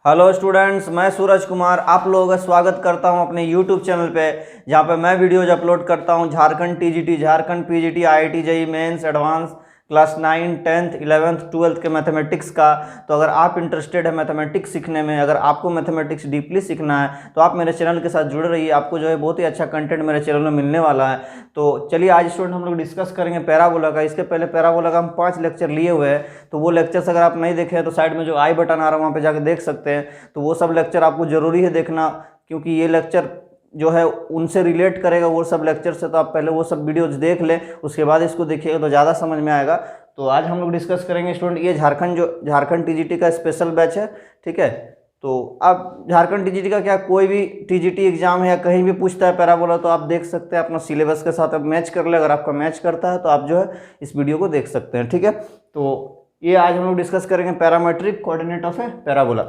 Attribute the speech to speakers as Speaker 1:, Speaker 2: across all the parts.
Speaker 1: Hello students, मैं सूरज कुमार आप लोगों का स्वागत करता हूं अपने यूट्यूब चैनल पे, जहां पे मैं वीडियोज अपलोड करता हूं Jharkhand TGT, Jharkhand PGT, IIT JEE mains, advance, class 9, 10th, 11th, 12th के मैथमेटिक्स का। तो अगर आप इंटरेस्टेड है मैथमेटिक्स सीखने में, अगर आपको मैथमेटिक्स डीपली सीखना है तो आप मेरे चैनल के साथ जुड़े रहिए। आपको जो है बहुत ही अच्छा कंटेंट मेरे चैनल में मिलने वाला है। तो चलिए आज स्टूडेंट हम लोग डिस्कस करेंगे पैराबोला का। इसके पहले पैराबोला का हम 5 लेक्चर लिए हुए हैं, तो वो लेक्चर्स अगर आप नहीं देखे हैं तो साइड में जो आई बटन आ रहा है वहाँ पे जाकर देख सकते हैं। तो वो सब लेक्चर आपको जरूरी है देखना, क्योंकि ये लेक्चर जो है उनसे रिलेट करेगा वो सब लेक्चर से। तो आप पहले वो सब वीडियोज देख लें, उसके बाद इसको देखिएगा तो ज़्यादा समझ में आएगा। तो आज हम लोग डिस्कस करेंगे स्टूडेंट, ये झारखंड टीजीटी का स्पेशल बैच है, ठीक है। तो आप झारखंड टीजीटी का क्या कोई भी टीजीटी एग्जाम है या कहीं भी पूछता है पैराबोला, तो आप देख सकते हैं अपना सिलेबस के साथ आप मैच कर ले। अगर आपका मैच करता है तो आप जो है इस वीडियो को देख सकते हैं, ठीक है। तो ये आज हम लोग डिस्कस करेंगे parametric coordinate of A parabola.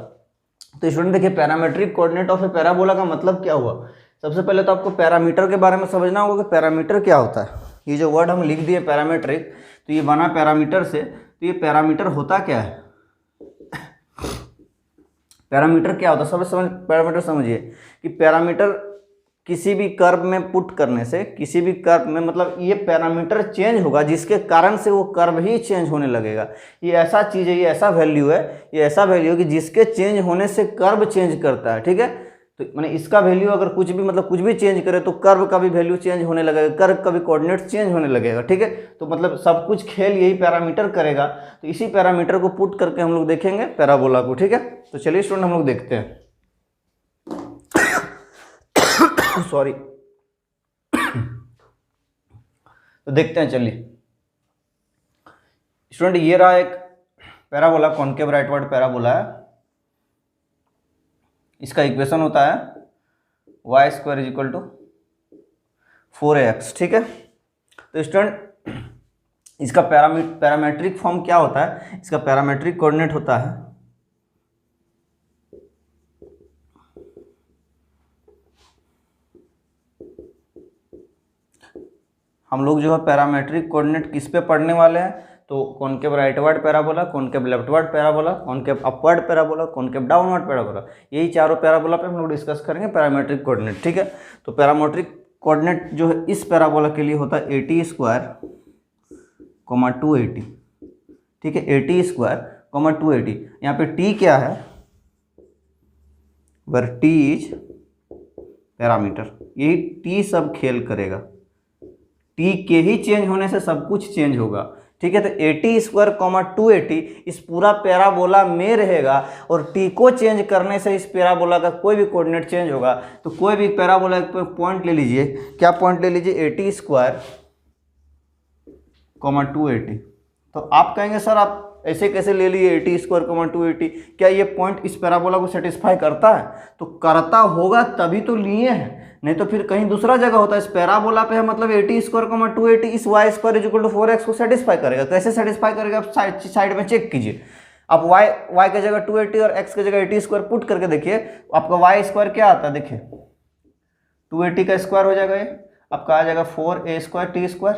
Speaker 1: तो स्टूडेंट देखिए, parametric coordinate of A parabola का मतलब क्या हुआ। सबसे पहले तो आपको पैरामीटर के बारे में समझना होगा कि पैरामीटर क्या होता है। ये जो वर्ड हम लिख दिए पैरामेट्रिक, तो ये बना पैरामीटर से। तो ये पैरामीटर होता क्या है, पैरामीटर क्या होता है सबसे पैरामीटर समझिए कि पैरामीटर किसी भी कर्व में पुट करने से, किसी भी कर्व में मतलब ये पैरामीटर चेंज होगा जिसके कारण से वो कर्व ही चेंज होने लगेगा। ये ऐसा चीज़ है, ये ऐसा वैल्यू है, ये ऐसा वैल्यू है कि जिसके चेंज होने से कर्व चेंज करता है, ठीक है। तो मैंने इसका वैल्यू अगर कुछ भी मतलब कुछ भी चेंज करे तो कर्व का भी वैल्यू चेंज होने लगेगा, कर्व का भी कोऑर्डिनेट चेंज होने लगेगा, ठीक है। तो मतलब सब कुछ खेल यही पैरामीटर करेगा। तो इसी पैरामीटर को पुट करके हम लोग देखेंगे पैराबोला को, ठीक है। तो चलिए स्टूडेंट हम लोग देखते हैं। सॉरी। तो देखते हैं, चलिए स्टूडेंट, ये रहा एक पैराबोला, कॉनकेव राइटवर्ड पैराबोला है। इसका इक्वेशन होता है y² = 4ax, ठीक है। तो स्टूडेंट इसका पैरामेट्रिक फॉर्म क्या होता है, इसका पैरामेट्रिक कोऑर्डिनेट होता है हम लोग जो है पैरामेट्रिक कोऑर्डिनेट किस पे पढ़ने वाले हैं, तो concave rightward parabola, concave leftward parabola, concave upward parabola, concave downward parabola, यही चारों पैराबोला पे हम लोग डिस्कस करेंगे पैरामेट्रिक कोऑर्डिनेट, ठीक है। तो पैरामेट्रिक कोऑर्डिनेट जो है इस पैराबोला के लिए होता है 80² 280, ठीक है। 80² 280। यहाँ पे टी क्या है, वर टी इज पैरामीटर, यही टी सब खेल करेगा। टी के ही चेंज होने से सब कुछ चेंज होगा, ठीक है। तो 80² 280 इस पूरा पैराबोला में रहेगा, और टी को चेंज करने से इस पैराबोला का कोई भी कोऑर्डिनेट चेंज होगा। तो कोई भी पैराबोला पे पॉइंट ले लीजिए, क्या पॉइंट ले लीजिए, 80² 280। तो आप कहेंगे सर आप ऐसे कैसे ले लिए 80² 280, क्या ये पॉइंट इस पैराबोला को सेटिस्फाई करता है? तो करता होगा तभी तो लिए हैं, नहीं तो फिर कहीं दूसरा जगह होता है। इस पैराबोला पे है मतलब 80² 280 इस y² = 4x को सेटिस्फाई करेगा। कैसे सेटिस्फाई करेगा आप साइड में चेक कीजिए। आप y के जगह 280 और x के जगह 80² पुट करके देखिए, आपका y² क्या आता है, देखिए 280 का स्क्वायर हो जाएगा, ये आपका आ जाएगा 4a²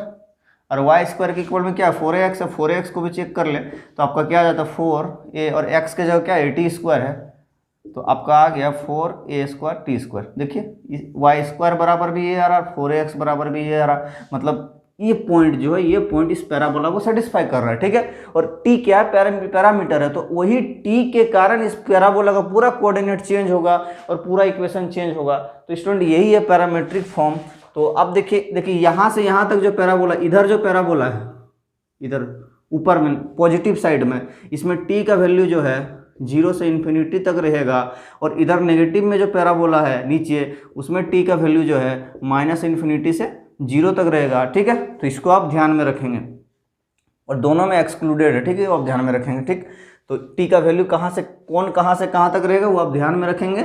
Speaker 1: और y² के इक्वल में क्या 4ax है। 4ax को भी चेक कर ले तो आपका क्या आ जाता है 4a, और x के जगह क्या 80² है, तो आपका आ गया 4a² t²। देखिए y² बराबर भी ये आ रहा, 4ax बराबर भी ये आ रहा, मतलब ये पॉइंट जो है ये पॉइंट इस पैराबोला को सेटिस्फाई कर रहा है, ठीक है। और t क्या है, पैरामीटर है, तो वही t के कारण इस पैराबोला का पूरा कोऑर्डिनेट चेंज होगा और पूरा इक्वेशन चेंज होगा। तो स्टूडेंट यही है पैरामेट्रिक फॉर्म। तो अब देखिए यहाँ से यहाँ तक जो पैराबोला, इधर जो पैराबोला है, इधर ऊपर में पॉजिटिव साइड में, इसमें t का वैल्यू जो है 0 से इन्फिनिटी तक रहेगा, और इधर नेगेटिव में जो पैराबोला है नीचे, उसमें t का वैल्यू जो है -∞ से 0 तक रहेगा, ठीक है। तो इसको आप ध्यान में रखेंगे, और दोनों में एक्सक्लूडेड है, ठीक है, वो आप ध्यान में रखेंगे, ठीक। तो t का वैल्यू कहाँ से कहाँ तक रहेगा वो आप ध्यान में रखेंगे।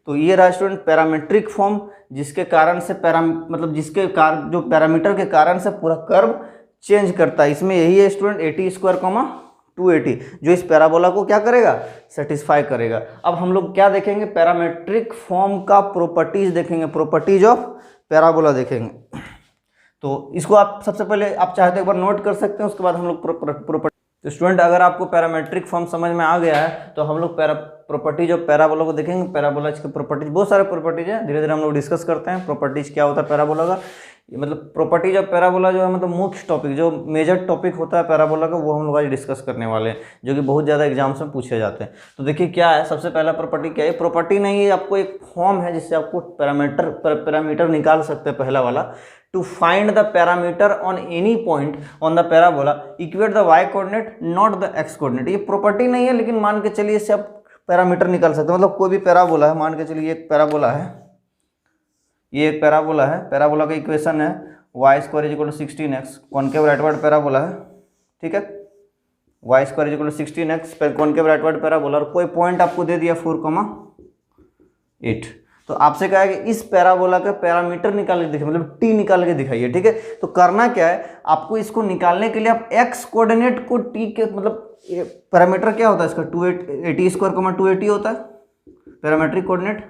Speaker 1: तो ये रहा स्टूडेंट पैरामेट्रिक फॉर्म, जिसके कारण से जो पैरामीटर के कारण से पूरा कर्व चेंज करता है। इसमें यही है स्टूडेंट 80² 280 जो इस पैराबोला को क्या करेगा, सेटिस्फाई करेगा। अब हम लोग क्या देखेंगे, पैरामेट्रिक फॉर्म का प्रॉपर्टीज देखेंगे, प्रॉपर्टीज ऑफ पैराबोला देखेंगे। तो इसको आप सबसे पहले आप चाहे तो एक बार नोट कर सकते हैं, उसके बाद हम लोग प्रॉपर्टी। तो स्टूडेंट अगर आपको पैरामेट्रिक फॉर्म समझ में आ गया है तो हम लोग प्रॉपर्टीज ऑफ पैराबोला को देखेंगे। पैराबोला की प्रॉपर्टीज, बहुत सारे प्रॉपर्टीज है, धीरे धीरे हम लोग डिस्कस करते हैं प्रॉपर्टीज क्या होता है पैराबोला का। मतलब प्रॉपर्टीज ऑफ पैराबोला जो है मतलब मुख्य टॉपिक, जो मेजर टॉपिक होता है पैराबोला का, वो हम लोग आज डिस्कस करने वाले हैं, जो कि बहुत ज़्यादा एग्जाम्स में पूछे जाते हैं। तो देखिए क्या है, सबसे पहला प्रॉपर्टी क्या है, प्रॉपर्टी नहीं है, आपको एक फॉर्म है जिससे आपको पैरामीटर निकाल सकते हैं। पहला वाला, to find the parameter on any point on the parabola equate the y coordinate not the x coordinate. ये प्रॉपर्टी नहीं है, लेकिन मान के चलिए इससे आप पैरामीटर निकाल सकते हैं। मतलब कोई भी पैराबोला है, मान के चलिए एक पैराबोला है, ये एक पैराबोला है, पैराबोला का इक्वेशन है y square is equal to 16x, concave rightward parabola है, ठीक है, y square is equal to 16x concave rightward parabola, और कोई पॉइंट आपको दे दिया 4,8। तो आपसे कहा है कि इस पैराबोला का पैरामीटर निकाल के दिखाइए, मतलब टी निकाल के दिखाइए, ठीक है। तो करना क्या है, आपको इसको निकालने के लिए आप एक्स कोऑर्डिनेट को टी के, मतलब पैरामीटर क्या होता है इसका, 280 स्क्वायर 280 होता है पैरामेट्रिक कोऑर्डिनेट।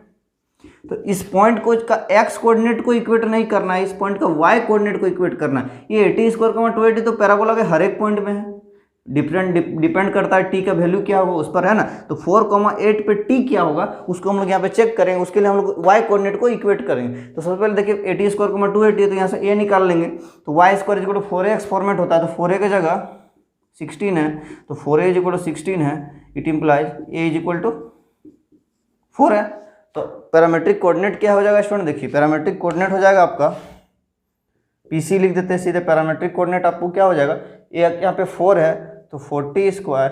Speaker 1: तो इस पॉइंट को इसका एक्स कोऑर्डिनेट को इक्वेट नहीं करना है, इस पॉइंट का वाई कोऑर्डिनेट को इक्वेट करना है। ये 80 स्क्वायर 280 तो पैराबोला के हर एक पॉइंट में है, डिपेंड करता है टी का वैल्यू क्या होगा उस पर, है ना। तो 4,8 पे टी क्या होगा उसको हम लोग यहाँ पे चेक करेंगे, उसके लिए हम लोग वाई कोऑर्डिनेट को इक्वेट करेंगे। तो सबसे पहले देखिए 80 स्क्वायर 280 है, तो यहाँ से ए निकाल लेंगे, तो y square equal to 4x format होता है, तो 4a की जगह 16 है, तो 4a इज इक्वल टू 16 है, it implies a is equal to 4 है। तो पैरामेट्रिक कोऑर्डिनेट क्या हो जाएगा स्टूडेंट, देखिए पैरामेट्रिक कोऑर्डिनेट हो जाएगा आपका, पीसी लिख देते हैं सीधे, पैरामेट्रिक कोऑर्डिनेट आपको क्या हो जाएगा, यहाँ पे 4 है तो 40 स्क्वायर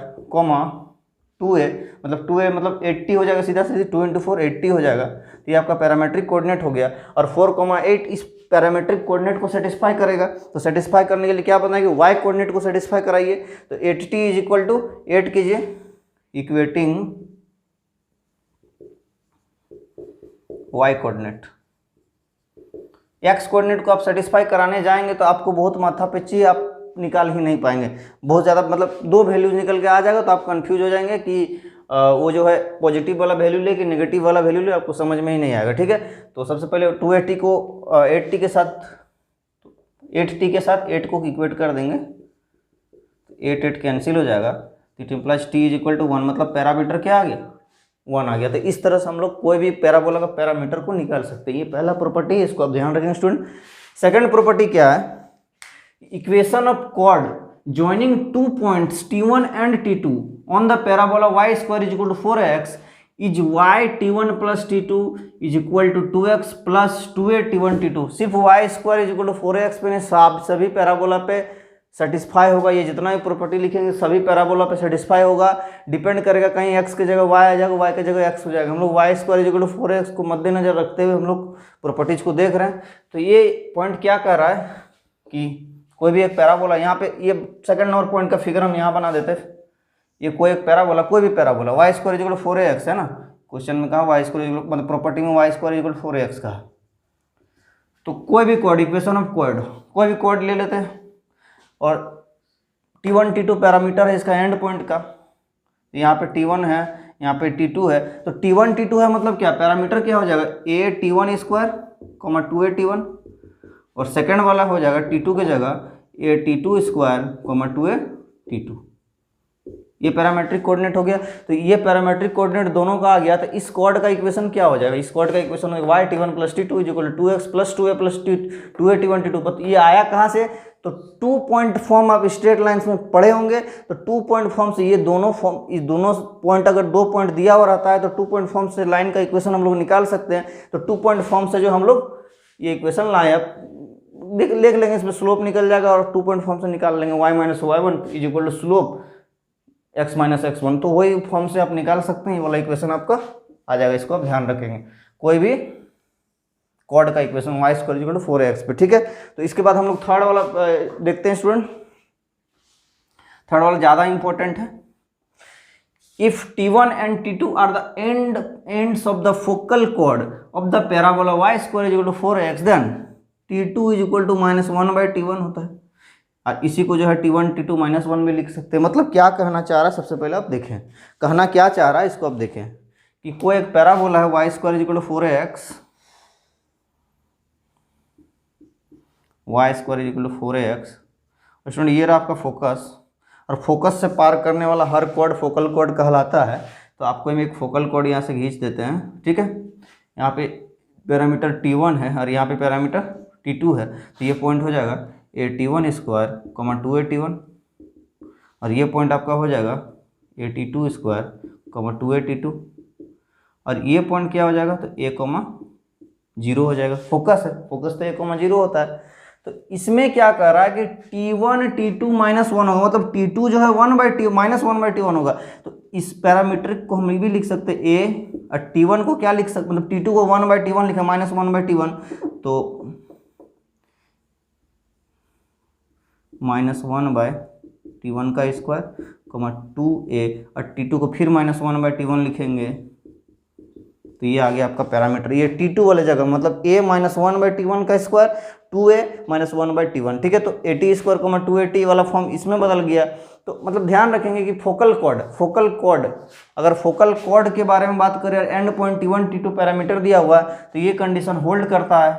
Speaker 1: 2a, मतलब 2a मतलब 80 हो जाएगा, सीधा सीधे 2 × 4 80 हो जाएगा। तो ये आपका पैरामेट्रिक कोऑर्डिनेट हो गया, और 4,8 इस पैरामेट्रिक कोऑर्डिनेट को सेटिस्फाई करेगा। तो सेटिस्फाई करने के लिए क्या बताएंगे, वाई कोऑर्डिनेट को सेटिस्फाई कराइए। तो 8t इज इक्वल टू 8 कीजिए, equating y coordinate. X coordinate को आप सेटिस्फाई कराने जाएंगे तो आपको बहुत माथा पिच्ची, आप निकाल ही नहीं पाएंगे, बहुत ज़्यादा, मतलब दो वैल्यूज निकल के आ जाएगा तो आप कंफ्यूज हो जाएंगे कि वो जो है पॉजिटिव वाला वैल्यू ले कि नेगेटिव वाला वैल्यू ले, आपको समझ में ही नहीं आएगा, ठीक है। तो सबसे पहले 280 को 8t के साथ 8 को इक्वेट कर देंगे, 8 कैंसिल हो जाएगा, it implies t is equal to 1, मतलब पैरामीटर क्या आ गया, 1 आ गया। तो इस तरह से हम लोग कोई भी पैराबोला का पैरामीटर को निकाल सकते हैं। ये पहला प्रॉपर्टी है, इसको आप ध्यान रखेंगे स्टूडेंट। सेकंड प्रॉपर्टी क्या है, equation of chord joining 2 points t1 and t2 on the parabola y square is equal to 4x is y t1 plus t2 is equal to 2x plus 2a t1 t2। सिर्फ y square is equal to 4x पे सभी parabola पे satisfy होगा। ये जितना भी property लिखेंगे सभी पैराबोला पे सेटिस्फाई होगा। डिपेंड करेगा, कहीं x की जगह y आ जाएगा, y की जगह x हो जाएगा। हम लोग y square is equal to 4x को मद्देनजर रखते हुए हम लोग प्रॉपर्टीज को देख रहे हैं। तो ये पॉइंट क्या कह रहा है कि कोई भी एक पैराबोला, यहाँ पे ये सेकंड नंबर पॉइंट का फिगर हम यहाँ बना देते हैं। ये कोई एक पैराबोला, कोई भी parabola y square is equal to 4ax है ना, क्वेश्चन में कहा वाई स्क्वायर मतलब प्रॉपर्टी में y square is equal to 4ax का। तो कोई भी कॉर्ड, इक्वेशन ऑफ कॉर्ड, कोई भी कॉर्ड ले लेते हैं, और t1 t2 पैरामीटर है इसका एंड पॉइंट का। यहाँ पे t1 है, यहाँ पे t2 है, तो t1 t2 है मतलब क्या, पैरामीटर क्या हो जाएगा, a t1 square 2a t1, और सेकंड वाला हो जाएगा t2 के जगह a t2 square 2a t2। ये पैरामेट्रिक कोऑर्डिनेट हो गया। तो ये पैरामेट्रिक कोऑर्डिनेट दोनों का आ गया। तो इस कॉर्ड का इक्वेशन क्या हो जाएगा, इस कॉर्ड का इक्वेशन हो y t1 plus t2 is equal to 2x plus 2a plus 2a t1 t2। तो ये आया कहाँ से, तो 2 पॉइंट फॉर्म आप स्ट्रेट लाइंस में पढ़े होंगे। तो 2 पॉइंट फॉर्म से ये दोनों फॉर्म, इस दोनों पॉइंट अगर 2 पॉइंट दिया हुआ रहता है तो 2 पॉइंट फॉर्म से लाइन का इक्वेशन हम लोग निकाल सकते हैं। तो 2 पॉइंट फॉर्म से जो हम लोग ये इक्वेशन लाए, आप लिख लेंगे, इसमें स्लोप निकल जाएगा, और 2 पॉइंट फॉर्म से निकाल लेंगे y minus y1 is equal to slope x minus x1। तो वही फॉर्म से आप निकाल सकते हैं, ये वाला इक्वेशन आपका आ जाएगा। इसको आप ध्यान रखेंगे, कोई भी कॉर्ड का equation y square is equal to 4ax पे, ठीक है। तो इसके बाद हम लोग थर्ड वाला देखते हैं स्टूडेंट। थर्ड वाला ज़्यादा इंपॉर्टेंट है। If t1 and t2 are the ends of the focal chord of the parabola y square is equal to 4x, then t2 is equal to -1 by t1 होता है। और इसी को जो है t1 t2 -1 में लिख सकते हैं। मतलब क्या कहना चाह रहा है, सबसे पहले आप देखें कहना क्या चाह रहा है, इसको आप देखें कि कोई एक पैराबोला है y square is equal to 4ax, y square is equal to 4ax। और स्टूडेंट ये रहा आपका फोकस, और फोकस से पार करने वाला हर कॉर्ड फोकल कॉर्ड कहलाता है। तो आपको हम एक फोकल कॉर्ड यहाँ से खींच देते हैं, ठीक है। यहाँ पे पैरामीटर T1 है और यहाँ पे पैरामीटर T2 है, तो ये पॉइंट हो जाएगा AT1 स्क्वायर 2AT1, और ये पॉइंट आपका हो जाएगा AT2 स्क्वायर 2AT2, और ये पॉइंट क्या हो जाएगा, तो A0 हो जाएगा। फोकस है, फोकस तो A0 होता है। तो इसमें क्या कर रहा है कि T1 T2 -1 होगा, मतलब T2 जो है 1/T-1 होगा। तो इस पैरामीट्रिक को हम भी लिख सकते हैं A, और T1 को क्या लिख सकते, मतलब T2 को 1/T1 लिखा, -1/T1, तो -1/T1 का स्क्वायर 2A, और T2 को फिर -1/T1 लिखेंगे, तो ये आ गया आपका पैरामीटर, ये T2 वाले जगह, मतलब A -1/T1 का स्क्वायर 2A -1/T1, ठीक है। तो AT स्क्वायर 2AT वाला फॉर्म इसमें बदल गया। तो मतलब ध्यान रखेंगे कि फोकल कॉर्ड, अगर फोकल कॉर्ड के बारे में बात करें, and point T1 T2 parameter दिया हुआ है, तो ये कंडीशन होल्ड करता है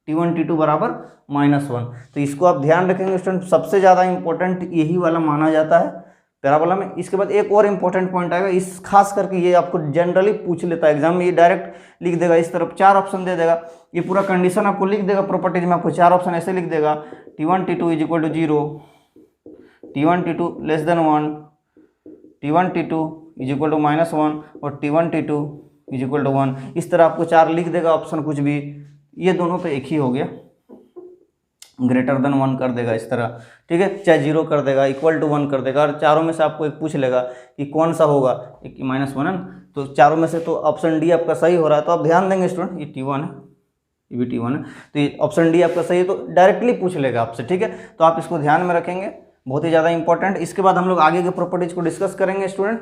Speaker 1: T1 T2 बराबर -1। तो इसको आप ध्यान रखेंगे स्टूडेंट, सबसे ज़्यादा इंपॉर्टेंट यही वाला माना जाता है पैराबोला में। इसके बाद एक और इंपॉर्टेंट पॉइंट आएगा, इस खास करके ये आपको जनरली पूछ लेता है एग्जाम में, ये डायरेक्ट लिख देगा, इस तरफ 4 ऑप्शन दे देगा, ये पूरा कंडीशन आपको लिख देगा, प्रॉपर्टीज में आपको 4 ऑप्शन ऐसे लिख देगा, T1 T2 = 0, T1 T2 <1, T1 T2 = -1, और T1 T2 = 1। इस तरह आपको 4 लिख देगा ऑप्शन, कुछ भी, ये दोनों तो एक ही हो गया, >1 कर देगा इस तरह, ठीक है, चाहे 0 कर देगा, =1 कर देगा, और चारों में से आपको एक पूछ लेगा कि कौन सा होगा, एक -1 है, तो चारों में से तो ऑप्शन डी आपका सही हो रहा है। तो आप ध्यान देंगे स्टूडेंट, ये T1 है, ये भी T1 है, तो ये ऑप्शन डी आपका सही है, तो डायरेक्टली पूछ लेगा आपसे, ठीक है। तो आप इसको ध्यान में रखेंगे, बहुत ही ज़्यादा इंपॉर्टेंट। इसके बाद हम लोग आगे के प्रॉपर्टीज को डिस्कस करेंगे स्टूडेंट।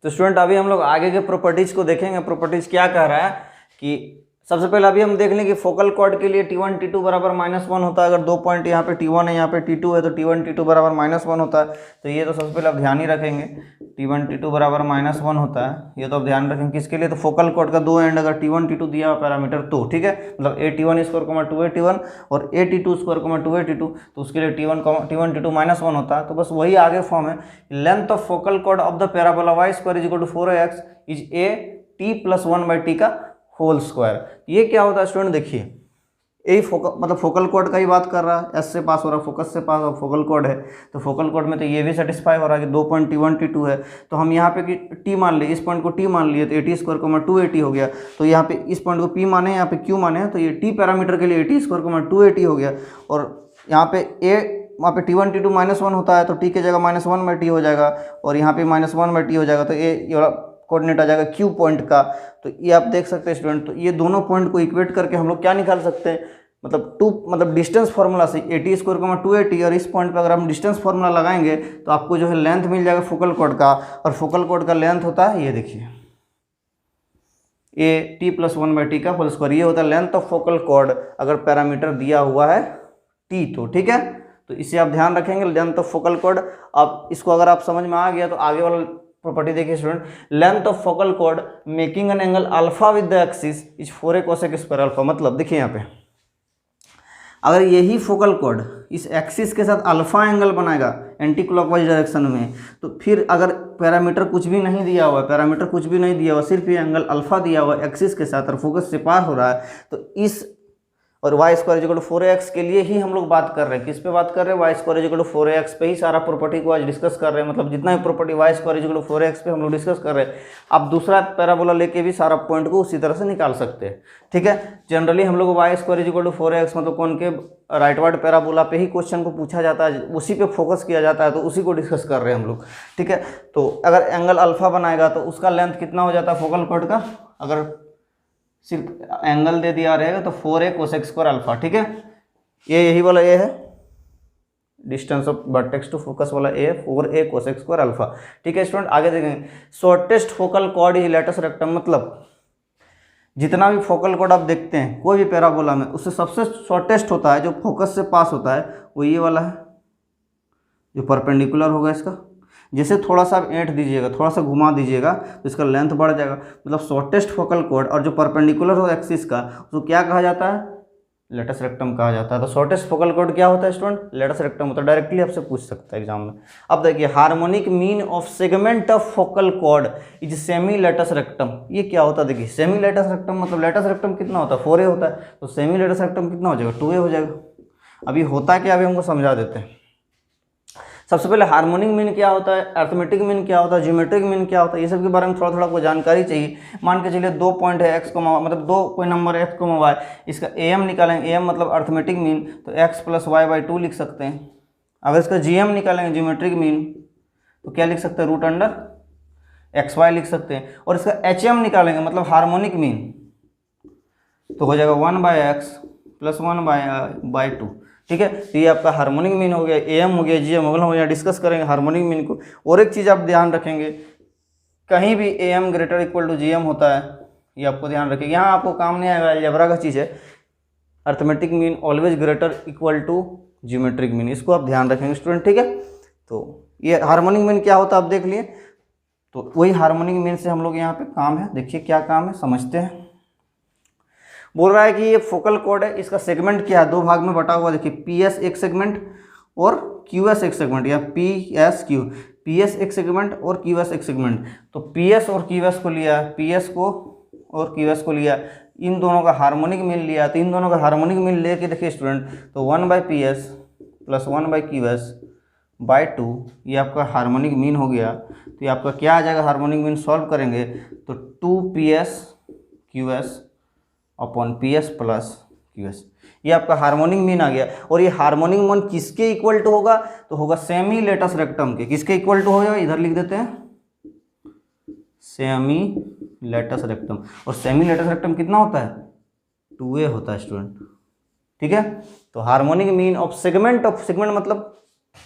Speaker 1: तो स्टूडेंट अभी हम लोग आगे के प्रॉपर्टीज को देखेंगे। प्रॉपर्टीज क्या कह रहा है कि सबसे पहले अभी हम देख लें कि फोकल कॉर्ड के लिए T1 T2 बराबर -1 होता है। अगर 2 पॉइंट यहाँ पे T1 है, यहाँ पे T2 है, तो T1 T2 बराबर -1 होता है। तो ये तो सबसे पहले आप ध्यान ही रखेंगे, T1 T2 बराबर -1 होता है, ये तो आप ध्यान रखेंगे। किसके लिए, तो फोकल कॉर्ड का 2 एंड अगर T1 T2 दिया हुआ पैरामीटर तो, ठीक है, मतलब AT1 स्क्वायर 2AT1 और AT2 स्क्वायर 2AT2, तो उसके लिए T1 T2 -1 होता है। तो बस वही आगे फॉर्म है, length of focal cord of the parabola y square = 4x is AT + 1/T का होल स्क्वायर। ये क्या होता है स्टूडेंट, देखिए यही मतलब फोकल कॉर्ड का ही बात कर रहा है, एस से पास हो रहा है, फोकस से पास, और फोकल कॉर्ड है, तो फोकल कॉर्ड में तो ये भी सेटिस्फाई हो रहा है कि 2 पॉइंट T1 T2 है। तो हम यहाँ पे कि T मान लिए, इस पॉइंट को T मान लिए, तो AT स्क्वायर 2AT हो गया। तो यहाँ पे इस पॉइंट को P माने, यहाँ पे Q माने, तो ये T पैरामीटर के लिए AT स्क्वायर 2AT हो गया। और यहाँ पे वहाँ पे T1 T2 -1 होता है, तो T की जगह -1/T हो जाएगा, और यहाँ पे -1/T हो जाएगा, तो ये वाला कोऑर्डिनेट आ जाएगा Q पॉइंट का। तो ये आप देख सकते हैं स्टूडेंट, तो ये दोनों पॉइंट को इक्वेट करके हम लोग क्या निकाल सकते हैं, मतलब डिस्टेंस फार्मूला से AT स्क्वायर 2AT, और इस पॉइंट पर अगर हम डिस्टेंस फार्मूला लगाएंगे तो आपको जो है लेंथ मिल जाएगा फोकल कॉर्ड का, और फोकल कॉर्ड का लेंथ होता है, ये देखिए AT + 1/T का होल स्क्वायर, ये होता है लेंथ ऑफ फोकल कॉर्ड अगर पैरामीटर दिया हुआ है T, तो ठीक है। तो इसे आप ध्यान रखेंगे, लेंथ ऑफ फोकल कॉर्ड। अब इसको अगर आप समझ में आ गया तो आगे वाला प्रॉपर्टी देखिए student, length of focal cord making an angle alpha with the axis is 4a cosec square alpha. मतलब देखिए यहाँ पे अगर यही फोकल कॉर्ड इस एक्सिस के साथ अल्फा एंगल बनाएगा एंटी क्लॉकवाइज डायरेक्शन में, तो फिर अगर पैरामीटर कुछ भी नहीं दिया हुआ, सिर्फ ये एंगल अल्फा दिया हुआ एक्सिस के साथ और फोकस से पार हो रहा है, तो इस और y स्क्वायर = 4ax के लिए ही हम लोग बात कर रहे हैं। किस पे बात कर रहे हैं, y स्क्वायर = 4ax पे ही सारा प्रॉपर्टी को आज डिस्कस कर रहे हैं। मतलब जितना भी प्रॉपर्टी y स्क्वायर = 4ax पे हम लोग डिस्कस कर रहे हैं, आप दूसरा पैराबोला लेके भी सारा पॉइंट को उसी तरह से निकाल सकते हैं, ठीक है। जनरली हम लोग y स्क्वायर = 4ax मतलब कौन के राइटवर्ड पैराबोला पे ही क्वेश्चन को पूछा जाता है, उसी पे फोकस किया जाता है, तो उसी को डिस्कस कर रहे हैं हम लोग, ठीक है। तो अगर एंगल अल्फा बनाएगा तो उसका लेंथ कितना हो जाता है फोकल कॉर्ड का, अगर सिर्फ एंगल दे दिया रहेगा तो 4a cosec स्क्वायर अल्फा, ठीक है। यही वाला ए है, distance of vertex to focus वाला a, 4a cosec square alpha, ठीक है स्टूडेंट। आगे देखेंगे, shortest focal chord is latus rectum, मतलब जितना भी फोकल कॉर्ड आप देखते हैं कोई भी पैराबोला में, उससे सबसे शॉर्टेस्ट होता है जो फोकस से पास होता है, वो ये वाला है जो परपेंडिकुलर होगा इसका। जैसे थोड़ा सा आप ऐंठ दीजिएगा, थोड़ा सा घुमा दीजिएगा तो इसका लेंथ बढ़ जाएगा। मतलब शॉर्टेस्ट फोकल कॉर्ड और जो परपेंडिकुलर हो एक्सिस का, उसको क्या कहा जाता है, लेटस रेक्टम कहा जाता है। तो शॉर्टेस्ट फोकल कॉर्ड क्या होता है स्टूडेंट? लेटस रेक्टम होता है। डायरेक्टली आपसे पूछ सकता है एग्जाम में। अब देखिए harmonic mean of segment of focal chord is semi latus rectum. ये क्या होता है? देखिए सेमी लेटस रेक्टम मतलब लेटस रेक्टम कितना होता है? 4A होता है। तो सेमी लेटस रेक्टम कितना हो जाएगा? 2A हो जाएगा। अभी होता क्या, अभी हमको समझा देते हैं। सबसे पहले हार्मोनिक मीन क्या होता है, अर्थमेटिक मीन क्या होता है, ज्योमेट्रिक मीन क्या होता है, ये सब के बारे में थोड़ा थोड़ा आपको जानकारी चाहिए। मान के चलिए 2 पॉइंट है एक्स को मतलब 2 कोई नंबर एक्स को वाई, इसका एम निकालेंगे, एम मतलब अर्थमेटिक मीन, तो एक्स प्लस वाई बाई 2 लिख सकते हैं। अगर इसका जीएम निकालेंगे ज्योमेट्रिक मीन तो क्या लिख सकते हैं? रूट अंडर एक्स वाई लिख सकते हैं। और इसका एचएम निकालेंगे मतलब हार्मोनिक मीन तो हो जाएगा 1/x प्लस 1/2। ठीक है, तो ये आपका हार्मोनिक मीन हो गया, एम हो गया, जीएम हो गया। हम यहाँ डिस्कस करेंगे हार्मोनिक मीन को। और एक चीज़ आप ध्यान रखेंगे, कहीं भी AM greater equal to GM होता है, ये आपको ध्यान रखेंगे। यहाँ आपको काम नहीं आएगा, अलजेब्रा का चीज़ है। Arithmetic mean always greater equal to geometric mean, इसको आप ध्यान रखेंगे स्टूडेंट। ठीक है, तो ये हार्मोनिक मीन क्या होता है आप देख लिए। तो वही हार्मोनिक मीन से हम लोग यहाँ पे काम है, देखिए क्या काम है समझते हैं। बोल रहा है कि ये फोकल कॉर्ड है, इसका सेगमेंट क्या है? 2 भाग में बटा हुआ। देखिए पीएस एक सेगमेंट और क्यूएस एक सेगमेंट, या पीएस क्यू, पीएस एक सेगमेंट और क्यूएस एक सेगमेंट। तो पीएस और क्यूएस को लिया, पीएस को और क्यूएस को लिया, इन दोनों का हार्मोनिक मीन लिया। तो इन दोनों का हार्मोनिक मीन लेके देखिए स्टूडेंट, तो 1/PS प्लस 1/QS बाई 2 ये आपका हार्मोनिक मीन हो गया। तो ये आपका क्या आ जाएगा? हार्मोनिक मीन सॉल्व करेंगे तो 2PS QS upon PS plus QS, ये आपका हार्मोनिक मीन आ गया। और ये हार्मोनिक मीन किसके इक्वल टू होगा? तो होगा सेमी लेटस रेक्टम के। किसके इक्वल टू होगा? इधर लिख देते हैं, सेमी लेटस रेक्टम। और सेमी लेटस रेक्टम कितना होता है? 2A होता है स्टूडेंट। ठीक है, तो हार्मोनिक मीन ऑफ सेगमेंट मतलब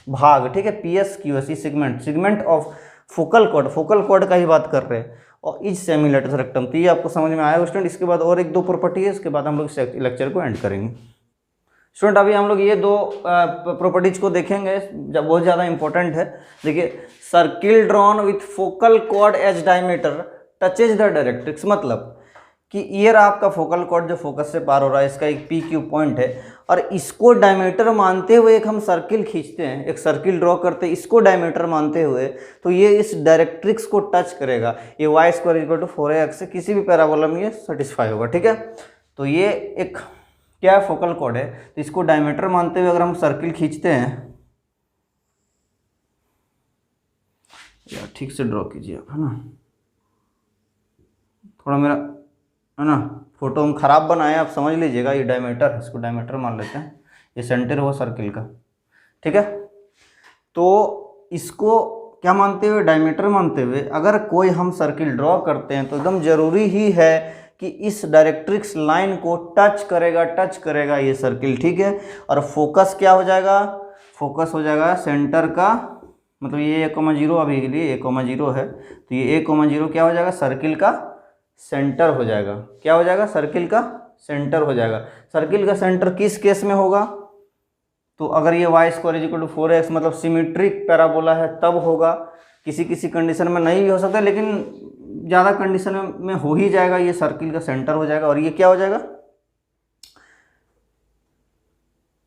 Speaker 1: भाग। ठीक है, PS QS segment of focal cord का ही बात कर रहे हैं, और इज सेमी लेटस रेक्टम। तो ये आपको समझ में आया स्टूडेंट। इसके बाद और 1-2 प्रॉपर्टी है, इसके बाद हम लोग लेक्चर को एंड करेंगे स्टूडेंट। अभी हम लोग ये 2 प्रॉपर्टीज को देखेंगे, जब बहुत ज़्यादा इंपॉर्टेंट है। देखिए, circle drawn with focal chord as diameter touches the directrix, मतलब कि ये रहा आपका फोकल कॉर्ड जो फोकस से पार हो रहा है, इसका एक PQ पॉइंट है, और इसको डायमीटर मानते हुए एक हम सर्किल खींचते हैं, एक सर्किल ड्रॉ करते हैं, इसको डायमीटर मानते हुए, तो ये इस डायरेक्ट्रिक्स को टच करेगा। ये y² = 4ax से किसी भी पैराबोला में ये सेटिस्फाई होगा। ठीक है, तो ये एक क्या है? फोकल कॉर्ड है। तो इसको डायमीटर मानते हुए अगर हम सर्किल खींचते हैं, यार ठीक से ड्रॉ कीजिए आप, है ना, थोड़ा मेरा है ना फोटो हम खराब बनाए, आप समझ लीजिएगा। ये डायमीटर, इसको डायमीटर मान लेते हैं, ये सेंटर हुआ सर्किल का। ठीक है, तो इसको क्या मानते हुए? डायमीटर मानते हुए अगर कोई हम सर्किल ड्रॉ करते हैं तो एकदम जरूरी ही है कि इस डायरेक्ट्रिक्स लाइन को टच करेगा ये सर्किल। ठीक है, और फोकस क्या हो जाएगा? फोकस हो जाएगा सेंटर का, मतलब ये 1,0 अभी के लिए 1,0 है, तो ये 1,0 क्या हो जाएगा? सर्किल का सेंटर हो जाएगा। क्या हो जाएगा? सर्किल का सेंटर हो जाएगा। सर्किल का सेंटर किस केस में होगा? तो अगर ये y² = 4ax मतलब सिमेट्रिक पैराबोला है तब होगा। किसी किसी कंडीशन में नहीं भी हो सकता, लेकिन ज़्यादा कंडीशन में हो ही जाएगा, ये सर्किल का सेंटर हो जाएगा। और ये क्या हो जाएगा?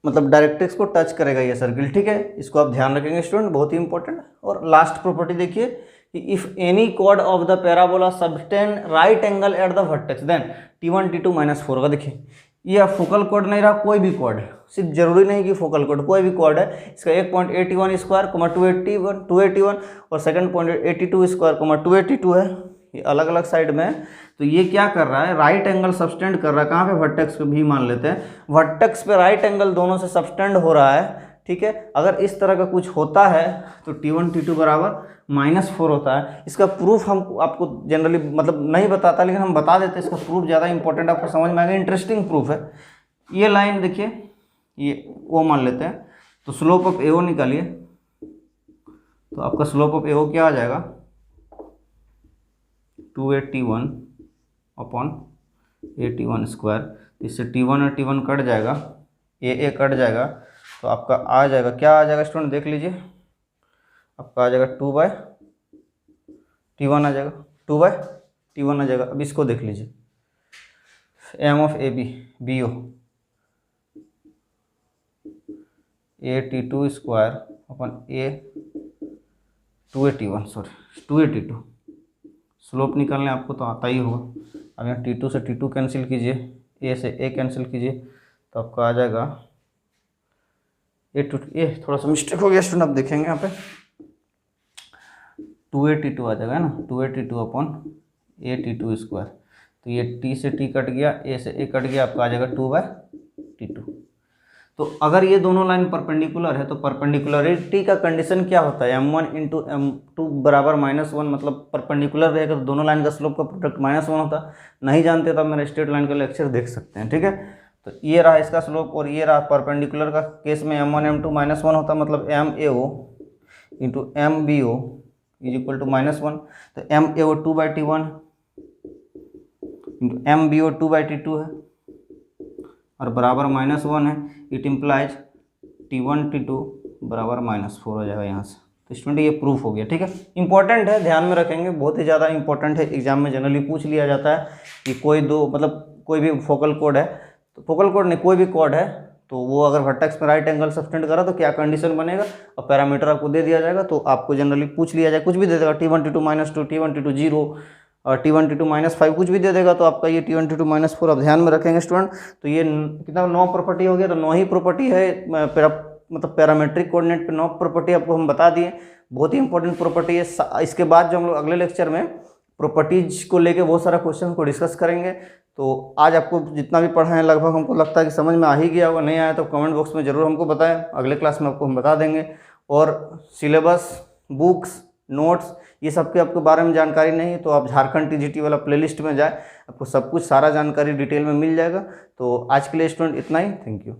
Speaker 1: मतलब डायरेक्ट्रिक्स को टच करेगा ये सर्किल। ठीक है, इसको आप ध्यान रखेंगे स्टूडेंट, बहुत ही इंपॉर्टेंट। और लास्ट प्रॉपर्टी देखिए कि if any chord of the parabola subtend right angle at the vertex then T1 T2 - 4 होगा। देखिए, ये फोकल कॉर्ड नहीं रहा, कोई भी कॉर्ड है, सिर्फ जरूरी नहीं कि फोकल कॉर्ड, कोई भी कॉर्ड है। इसका एक पॉइंट 81², 281 और सेकंड पॉइंट 82², 282 है, ये अलग अलग साइड में है। तो ये क्या कर रहा है? राइट एंगल सबस्टेंड कर रहा है। कहाँ पे? वर्टेक्स पे भी मान लेते हैं, वर्टेक्स पे राइट एंगल दोनों से सबस्टेंड हो रहा है। ठीक है, अगर इस तरह का कुछ होता है तो T1 T2 बराबर -4 होता है। इसका प्रूफ हम आपको जनरली मतलब नहीं बताता, लेकिन हम बता देते हैं। इसका प्रूफ ज़्यादा इंपॉर्टेंट, आपको समझ में आएगा, इंटरेस्टिंग प्रूफ है। ये लाइन देखिए, ये O मान लेते हैं, तो स्लोप ऑफ AO निकालिए, तो आपका स्लोप ऑफ AO क्या आ जाएगा? 281 अपॉन 81²। इससे T1 और T1 कट जाएगा, A कट जाएगा, तो आपका आ जाएगा, क्या आ जाएगा स्टूडेंट देख लीजिए, आपका आ जाएगा 2/T1 आ जाएगा, 2/T1 आ जाएगा। अब इसको देख लीजिए, M of AB BO AT2 square upon A281 sorry 282 slope निकालने आपको तो आता ही होगा। अब यहाँ T2 से T2 कैंसिल कीजिए, A से A कैंसिल कीजिए, तो आपका आ जाएगा ये थोड़ा सा मिस्टेक हो गया स्टूडेंट, आप देखेंगे यहाँ पे 282 आ जाएगा ना, 282 अपॉन AT2 स्क्वायर। तो ये T से T कट गया, A से A कट गया, आपका आ जाएगा 2/T2। तो अगर ये दोनों लाइन परपेंडिकुलर है तो परपेंडिकुलरिटी का कंडीशन क्या होता है, m1 इंटू m2 बराबर -1, मतलब परपेंडिकुलर रहेगा तो दोनों लाइन का स्लोप का प्रोडक्ट -1 होता। नहीं जानते तो आप मेरा स्ट्रेट लाइन का लेक्चर देख सकते हैं, ठीक है। तो ये रहा इसका स्लोप और ये रहा परपेंडिकुलर का केस में m1 m2 -1 होता, मतलब MAO into MBO is equal to -1। तो MAO 2/T1 into MBO 2/T2 है और बराबर -1 है। इट इम्प्लाइज T1 T2 बराबर -4 हो जाएगा यहाँ से। तो स्टूडेंट ये प्रूफ हो गया, ठीक है। इंपॉर्टेंट है, ध्यान में रखेंगे, बहुत ही ज़्यादा इंपॉर्टेंट है। एग्जाम में जनरली पूछ लिया जाता है कि कोई दो मतलब कोई भी फोकल कोड है, तो फोकल कोड नहीं कोई भी कोड है, तो वो अगर वर्टेक्स में राइट एंगल सब्टेंड करा तो क्या कंडीशन बनेगा, और पैरामीटर आपको दे दिया जाएगा। तो आपको जनरली पूछ लिया जाए, कुछ भी दे देगा, T1 T2 -2, T1 T2 0 और T1 T2 -5 कुछ भी दे देगा, तो आपका ये T1 T2 -4 आप ध्यान में रखेंगे स्टूडेंट। तो ये कितना 9 प्रॉपर्टी हो गया, तो 9 ही प्रॉपर्टी है, मतलब पैरामेट्रिक कोऑर्डिनेट पे 9 प्रॉपर्टी आपको हम बता दिए, बहुत ही इंपॉर्टेंट प्रॉपर्टी है। इसके बाद जो हम लोग अगले लेक्चर में प्रॉपर्टीज को लेके बहुत सारा क्वेश्चन को डिस्कस करेंगे। तो आज आपको जितना भी पढ़ा है लगभग हमको लगता है कि समझ में आ ही गया होगा, नहीं आया तो कमेंट बॉक्स में ज़रूर हमको बताएं, अगले क्लास में आपको हम बता देंगे। और सिलेबस, बुक्स, नोट्स ये सब के आपके बारे में जानकारी नहीं है तो आप झारखंड TGT वाला प्लेलिस्ट में जाए, आपको सब कुछ सारा जानकारी डिटेल में मिल जाएगा। तो आज के लिए स्टूडेंट इतना ही, थैंक यू।